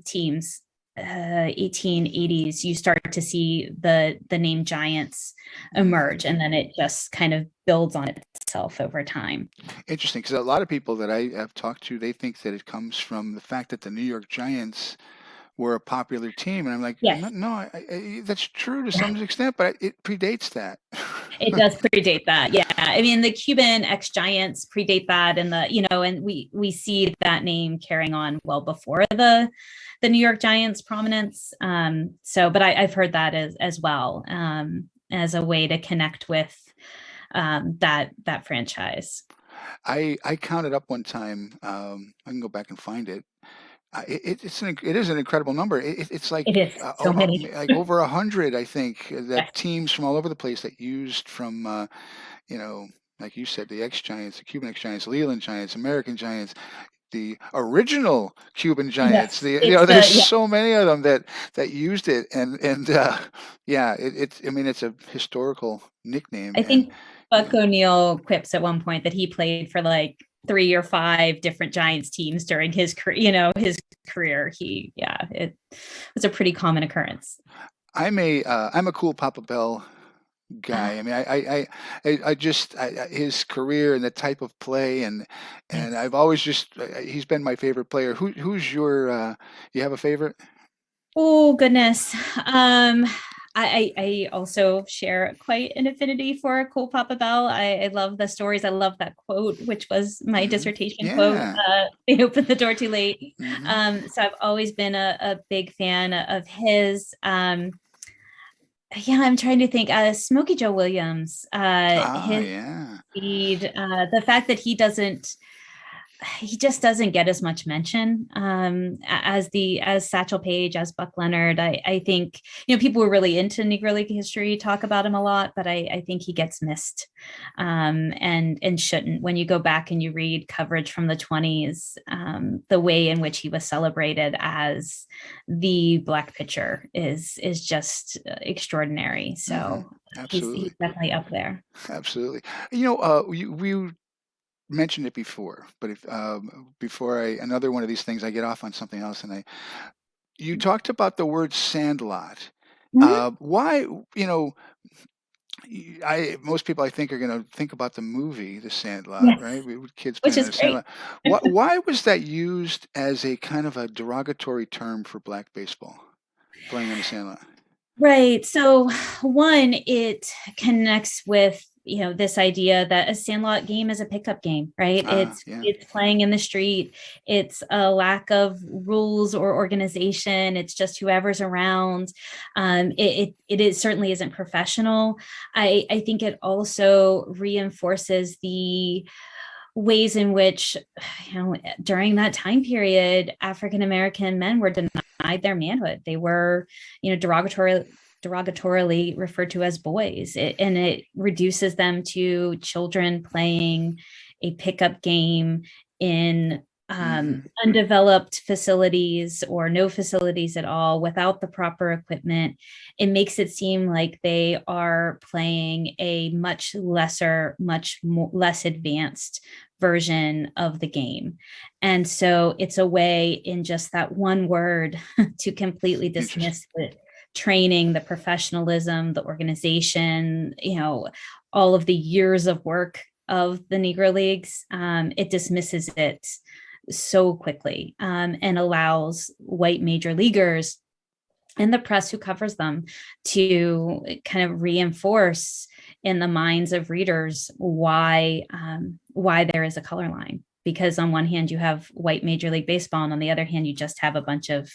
teams, 1880s, you start to see the name Giants Hmm. emerge, and then it just kind of builds on itself over time. Interesting, because a lot of people that I have talked to, they think that it comes from the fact that the New York Giants were a popular team, and I'm like, no, Yes, no, that's true to some extent, but it predates that. it does predate that. Yeah, I mean, the Cuban ex Giants predate that, and and we see that name carrying on well before the New York Giants prominence. So, but I've heard that as well, as a way to connect with, that franchise. I counted up one time. I can go back and find it. It is an incredible number. It's It is so many. like over 100, I think, that Yes. teams from all over the place that used from you know, like you said, the ex Giants, the Cuban ex Giants, Leland Giants, American Giants, the original Cuban Giants. Yes, There's yeah. so many of them that used it, and yeah, it's I mean, it's a historical nickname, I and think yeah. Buck O'Neill quips at one point that he played for like 3 or 5 different Giants teams during his career. His career. It was a pretty common occurrence. I'm a cool Papa Bell guy. I mean, I just his career and the type of play, and Yes. I've always just he's been my favorite player. Who's your you have a favorite? Oh goodness. I also share quite an affinity for Cool Papa Bell. I love the stories. I love that quote, which was my Hmm. dissertation quote. Yeah. They opened the door too late. Hmm. So I've always been a big fan of his. Yeah, I'm trying to think. Smokey Joe Williams, Ah, his yeah. speed, the fact that he just doesn't get as much mention, as Satchel Paige, as Buck Leonard. I think people who are really into Negro League history talk about him a lot, but I think he gets missed, and shouldn't. When you go back and you read coverage from the 20s, the way in which he was celebrated as the Black pitcher is just extraordinary. Hmm. So he's Absolutely. definitely up there. Absolutely. We mentioned it before, but if before I another one of these things, I get off on something else, and I you talked about the word sandlot. Mhm. Why, you know, I most people I think are going to think about the movie The Sandlot, right? Yes, With kids which playing on is the great. Sandlot. Why was that used as a kind of a derogatory term for black baseball, playing on the Sandlot? Right. So one, it connects with, this idea that a sandlot game is a pickup game, right? Ah, It's yeah. it's playing in the street. It's a lack of rules or organization. It's just whoever's around. It is certainly isn't professional. I think it also reinforces the ways in which, during that time period, African American men were denied their manhood. They were, derogatorily referred to as boys, and it reduces them to children playing a pickup game in Hmm. undeveloped facilities or no facilities at all without the proper equipment. It makes it seem like they are playing a much lesser, less advanced version of the game. And so it's a way, in just that one word, to completely Interesting. dismiss the training, the professionalism, the organization, all of the years of work of the Negro Leagues. It dismisses it so quickly, and allows white major leaguers and the press who covers them to kind of reinforce in the minds of readers why there is a color line. Because on one hand you have white Major League Baseball, and on the other hand you just have a bunch of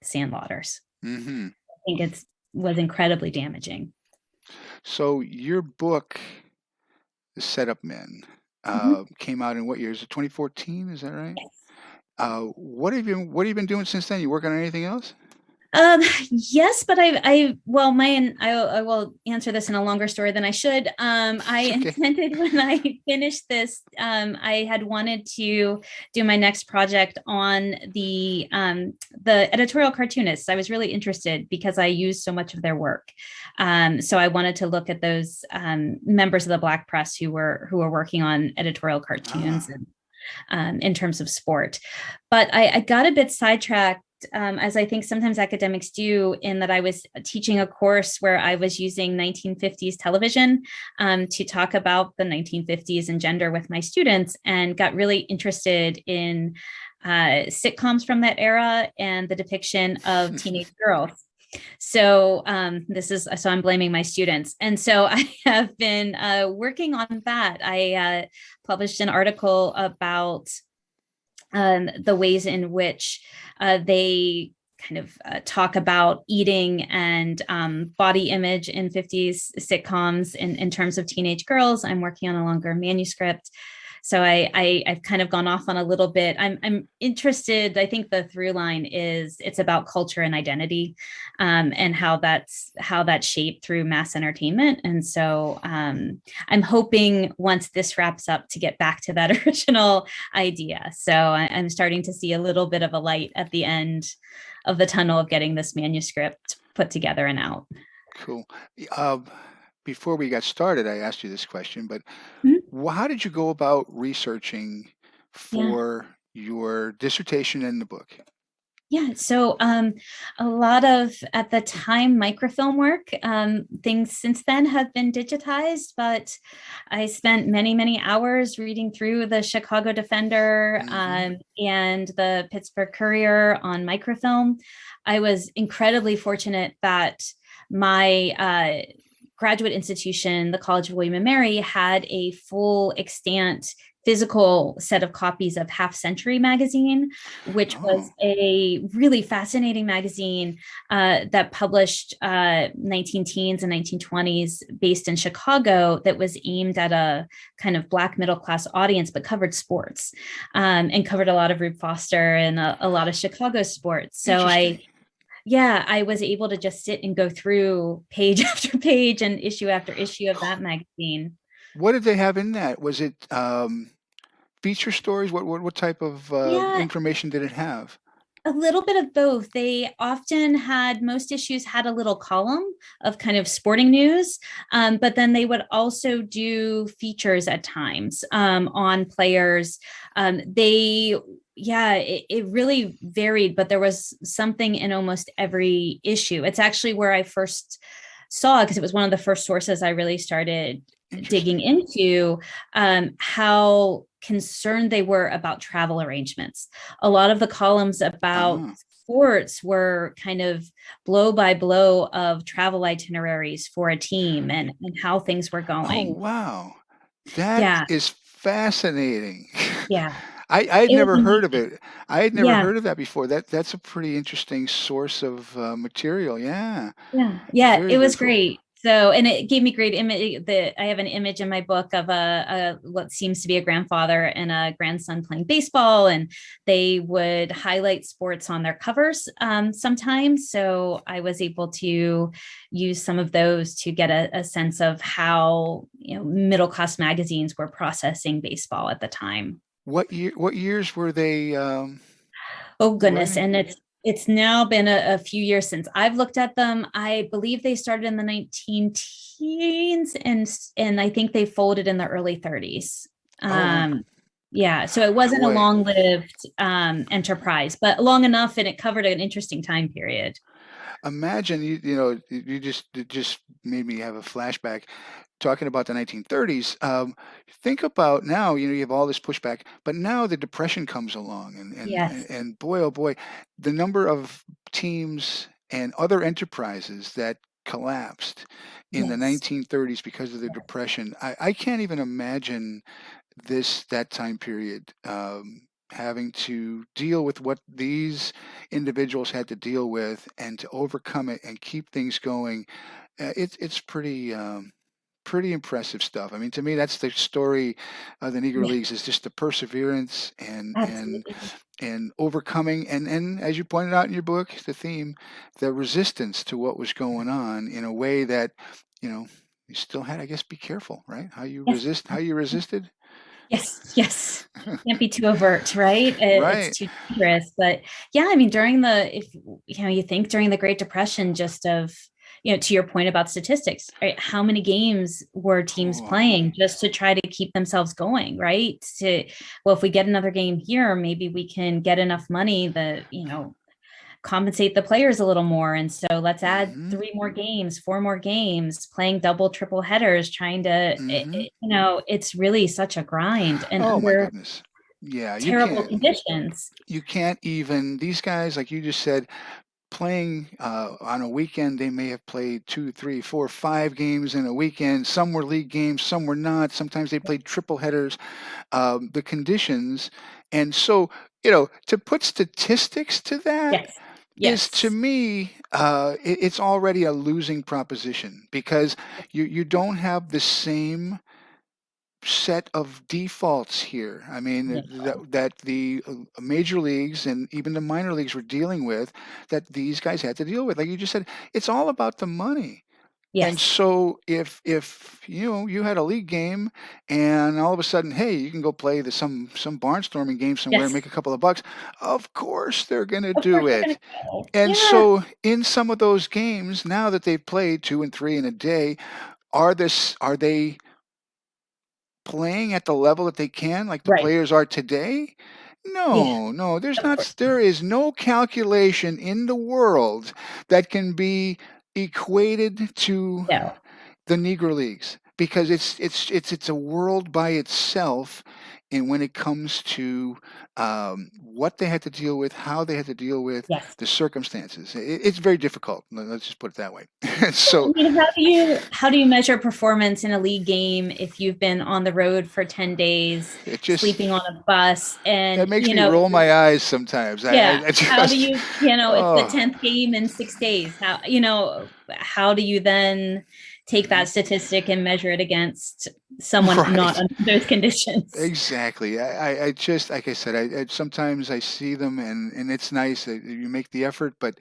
sandlotters. Hmm. I think it's was incredibly damaging. So your book, The Setup Men, Mhm. came out in what year? Is it 2014? Is that right? What have you been doing since then? You working on anything else? Um, yes, but well, I will answer this in a longer story than I should. I It's okay. intended, when I finished this, I had wanted to do my next project on the editorial cartoonists. I was really interested because I used so much of their work. So I wanted to look at those members of the Black press who were working on editorial cartoons, Ah. in terms of sport. But I got a bit sidetracked, as I think sometimes academics do, in that I was teaching a course where I was using 1950s television, to talk about the 1950s and gender with my students, and got really interested in sitcoms from that era and the depiction of teenage girls. So I'm blaming my students, and so I have been working on that. I published an article about the ways in which they kind of talk about eating and body image in 50s sitcoms in terms of teenage girls. I'm working on a longer manuscript. So I've kind of gone off on a little bit. I'm interested. I think the through line is it's about culture and identity, and how that's shaped through mass entertainment. And so I'm hoping, once this wraps up, to get back to that original idea. So I'm starting to see a little bit of a light at the end of the tunnel of getting this manuscript put together and out. Cool. Uh, Before we got started, I asked you this question, but Mhm. how did you go about researching Yeah. for your dissertation and the book? Yeah, so a lot of, at the time, microfilm work. Things since then have been digitized, but I spent many, many hours reading through the Chicago Defender, Hmm. and the Pittsburgh Courier on microfilm. I was incredibly fortunate that my graduate institution, the College of William and Mary, had a full extant physical set of copies of Half Century magazine, which Oh, was a really fascinating magazine that published 19 teens and 1920s, based in Chicago, that was aimed at a kind of Black middle class audience, but covered sports, and covered a lot of Rube Foster and a lot of Chicago sports. So interesting. I was able to just sit and go through page after page and issue after issue of that magazine. What did they have in that? Was it feature stories? What type of Yeah, information did it have? A little bit of both. They often had, most issues had a little column of kind of sporting news, but then they would also do features at times on players. Yeah, it really varied, but there was something in almost every issue. It's actually where I first saw, because it was one of the first sources I really started digging Interesting. into, how concerned they were about travel arrangements. A lot of the columns about Ah. sports were kind of blow by blow of travel itineraries for a team, and how things were Oh, going. wow. That Yeah, is fascinating. yeah, I had it was never heard of amazing. it. I had never Yeah. heard of that before. That's a pretty interesting source of material. Yeah. Yeah, yeah, Very, it very was cool. great. So, and it gave me great image. I have an image in my book of a what seems to be a grandfather and a grandson playing baseball, and they would highlight sports on their covers sometimes. So I was able to use some of those to get a sense of how, middle class magazines were processing baseball at the time. What years were they Oh goodness. writing? And it's now been a few years since I've looked at them. I believe they started in the 19 teens, and I think they folded in the early 30s. Oh, Yeah, so it wasn't a boy. long-lived enterprise, but long enough, and it covered an interesting time period. Imagine it just made me have a flashback talking about the 1930s. Think about now, you have all this pushback, but now the depression comes along, Yes, and boy, oh boy, the number of teams and other enterprises that collapsed in the yes, 1930s because of the depression. I can't even imagine that time period, having to deal with what these individuals had to deal with and to overcome it and keep things going. It's pretty impressive stuff. I mean, to me, that's the story of the Negro yeah, Leagues, is just the perseverance absolutely. and overcoming, and as you pointed out in your book, the theme, the resistance to what was going on in a way that, you know, you still had, I guess, be careful, right? Yes. How you resisted. Yes, yes. Can't be too overt, right? It's Right. too dangerous. But yeah, I mean, if you think during the Great Depression, just of, to your point about statistics, right? How many games were teams Oh, playing just to try to keep themselves going, right? Well, if we get another game here, maybe we can get enough money that, compensate the players a little more. And so let's add mm-hmm, three more games, four more games, playing double, triple headers, trying to, mm-hmm. it's really such a grind and Oh my under goodness. Yeah, terrible conditions. you can't even, these guys, like you just said, playing on a weekend, they may have played two, three, four, 5 games in a weekend. Some were league games, some were not. Sometimes they played triple headers. The conditions, and so, to put statistics to that Yes. is, to Yes. me, it's already a losing proposition, because you don't have the same set of defaults here. I mean, No. that the major leagues and even the minor leagues were dealing with, that these guys had to deal with. Like you just said, it's all about the money. And Yes. so if you had a league game, and all of a sudden, hey, you can go play some barnstorming game somewhere and Yes. make a couple of bucks, of course they're going to Of course do they're gonna it. go. And Yeah. so in some of those games, now that they've played 2 and 3 in a day, are they playing at the level that they can, like the Right. players are today? Yeah. No, no, Of course. there is no calculation in the world that can be equated to No. the Negro Leagues, because it's a world by itself. And when it comes to what they had to deal with, how they had to deal with Yes. the circumstances, it's very difficult. Let's just put it that way. I So mean, how do you measure performance in a league game if you've been on the road for 10 days, it just sleeping on a bus, that and makes me roll my eyes sometimes. yeah, I how do just it's the oh 10th game in 6 days. How do you then take that mhm. statistic and measure it against someone not Right. under those conditions? Exactly. I just, like I said, I sometimes I see them, and it's nice that you make the effort, but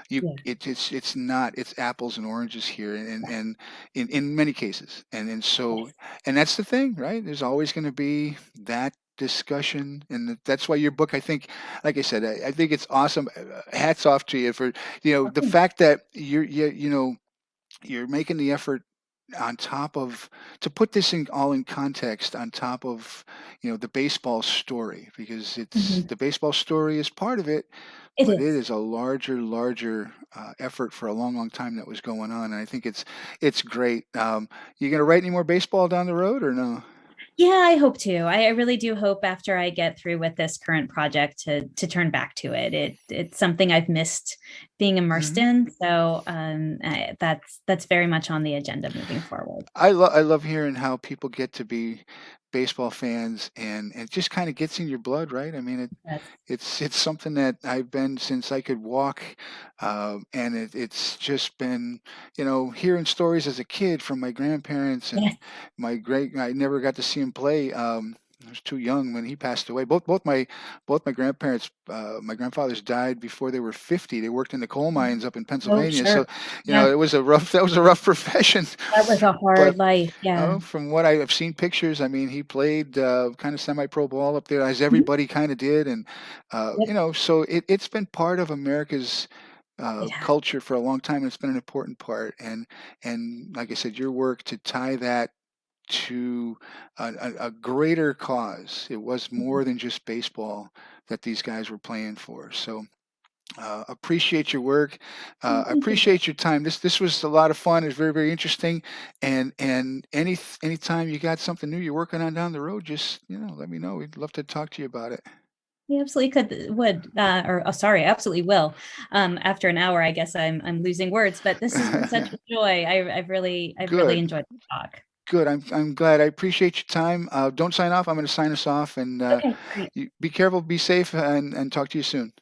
Yeah. it's not, it's apples and oranges here, and in many cases, and so, Yes. and that's the thing, right? There's always going to be that discussion, and that's why your book, I think, like I said, I think it's awesome. Hats off to you for the Okay. fact that you're making the effort on top of to put this in all in context on top of the baseball story, because it's Mhm. the baseball story is part of it, It but it is. is a larger effort for a long time that was going on, and I think it's great. You gonna write any more baseball down the road or no? Yeah, I hope to. I really do hope after I get through with this current project to turn back to it. It's something I've missed being immersed Mhm. in. So that's very much on the agenda moving forward. I love hearing how people get to be baseball fans, and it just kind of gets in your blood, right? I mean, Yes. it's something that I've been since I could walk, and it's just been hearing stories as a kid from my grandparents and Yes. my great. I never got to see him play. I was too young when he passed away. Both my grandparents, my grandfathers died before they were 50. They worked in the coal mines up in Oh, Pennsylvania, so sure. Yeah, it was a rough that was a rough profession. that was a But hard life. Yeah. from what I have seen pictures, I mean, he played kind of semi-pro ball up there, as Mhm. everybody kind of did, and Yep. so it's been part of America's It has. culture for a long time. And it's been an important part, and like I said, your work to tie that to a greater cause. It was more than just baseball that these guys were playing for. So appreciate your work. Thank you. Appreciate your time. This was a lot of fun. It's very interesting. And anytime you got something new you're working on down the road, just let me know. We'd love to talk to you about it. We absolutely would, or sorry, absolutely will. After an hour, I guess I'm losing words, but this has been such a joy. I've really Good, enjoyed the talk. good. I'm glad. I appreciate your time. Don't sign off. I'm going to sign us off, and Okay, great. you be careful, be safe, and talk to you soon.